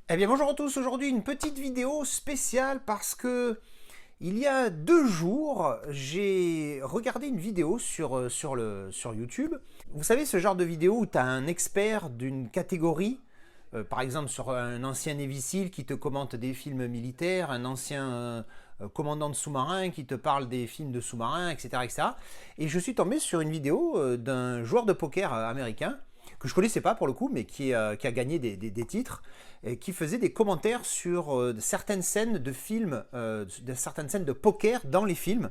Eh bien bonjour à tous, aujourd'hui une petite vidéo spéciale parce que il y a 2 jours j'ai regardé une vidéo sur YouTube. Vous savez ce genre de vidéo où tu as un expert d'une catégorie, par exemple sur un ancien Navy SEAL qui te commente des films militaires, un ancien commandant de sous-marin qui te parle des films de sous-marins, etc., etc. Et je suis tombé sur une vidéo d'un joueur de poker américain que je connaissais pas pour le coup, mais qui a gagné des titres, et qui faisait des commentaires sur certaines scènes de films, de certaines scènes de poker dans les films.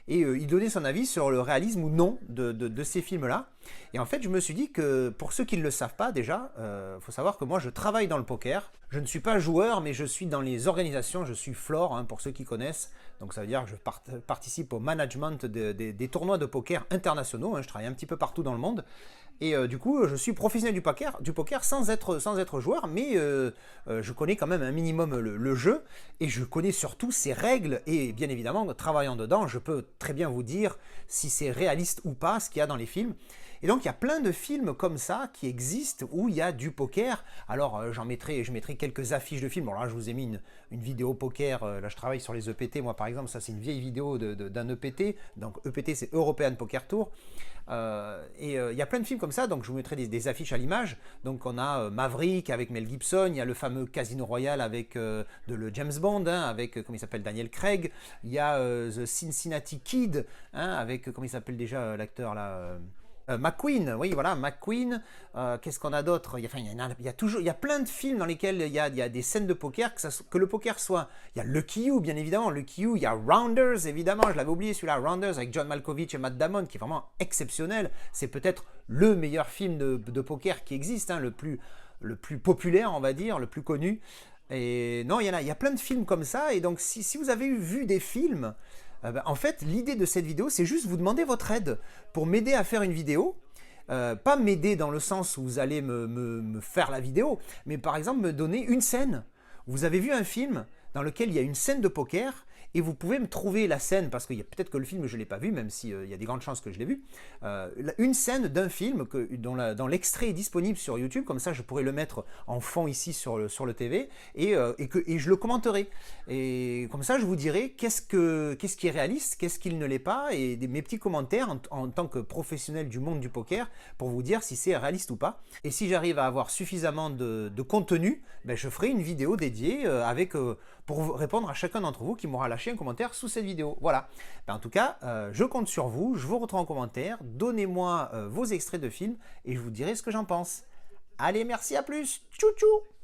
Et il donnait son avis sur le réalisme ou non de ces films-là. Et en fait, je me suis dit que pour ceux qui ne le savent pas déjà, faut savoir que moi je travaille dans le poker. Je ne suis pas joueur, mais je suis dans les organisations, je suis floor, hein, pour ceux qui connaissent. Donc ça veut dire que je participe au management des tournois de poker internationaux, hein, je travaille un petit peu partout dans le monde. Et du coup, je suis professionnel du poker sans être joueur, mais je connais quand même un minimum le jeu, et je connais surtout ses règles, et bien évidemment, travaillant dedans, je peux très bien vous dire si c'est réaliste ou pas ce qu'il y a dans les films. Et donc il y a plein de films comme ça qui existent où il y a du poker. Alors je mettrai quelques affiches de films. Bon là je vous ai mis une vidéo poker, là je travaille sur les EPT, moi par exemple, ça c'est une vieille vidéo d'un EPT. Donc EPT c'est European Poker Tour. Il y a plein de films comme ça, donc je vous mettrai des affiches à l'image. Donc on a Maverick avec Mel Gibson, il y a le fameux Casino Royale avec le James Bond, hein, avec comment il s'appelle, Daniel Craig. Il y a The Cincinnati Kid, hein, avec comment il s'appelle déjà l'acteur là, McQueen, oui, voilà, McQueen. Qu'est-ce qu'on a d'autre? Il y a plein de films dans lesquels il y a des scènes de poker, que le poker soit. Il y a Lucky You, bien évidemment, Lucky You. Il y a Rounders, évidemment, je l'avais oublié celui-là, Rounders avec John Malkovich et Matt Damon, qui est vraiment exceptionnel. C'est peut-être le meilleur film de poker qui existe, hein, le plus populaire, on va dire, le plus connu. Et non, il y a plein de films comme ça. Et donc, si vous avez vu des films, en fait, l'idée de cette vidéo, c'est juste vous demander votre aide pour m'aider à faire une vidéo. Pas m'aider dans le sens où vous allez me faire la vidéo, mais par exemple me donner une scène. Vous avez vu un film dans lequel il y a une scène de poker, et vous pouvez me trouver la scène, parce qu'il y a peut-être que le film je ne l'ai pas vu, même s'il y a des grandes chances que je l'ai vu, une scène d'un film dont l'extrait est disponible sur YouTube, comme ça je pourrais le mettre en fond ici sur le TV, et je le commenterai. Et comme ça je vous dirai qu'est-ce qui est réaliste, qu'est-ce qui ne l'est pas, et mes petits commentaires en tant que professionnel du monde du poker, pour vous dire si c'est réaliste ou pas. Et si j'arrive à avoir suffisamment de contenu, ben je ferai une vidéo dédiée pour répondre à chacun d'entre vous qui m'aura lâché un commentaire sous cette vidéo. Voilà. En tout cas, je compte sur vous, je vous retrouve en commentaire, donnez-moi vos extraits de films et je vous dirai ce que j'en pense. Allez, merci, à plus. Tchou tchou.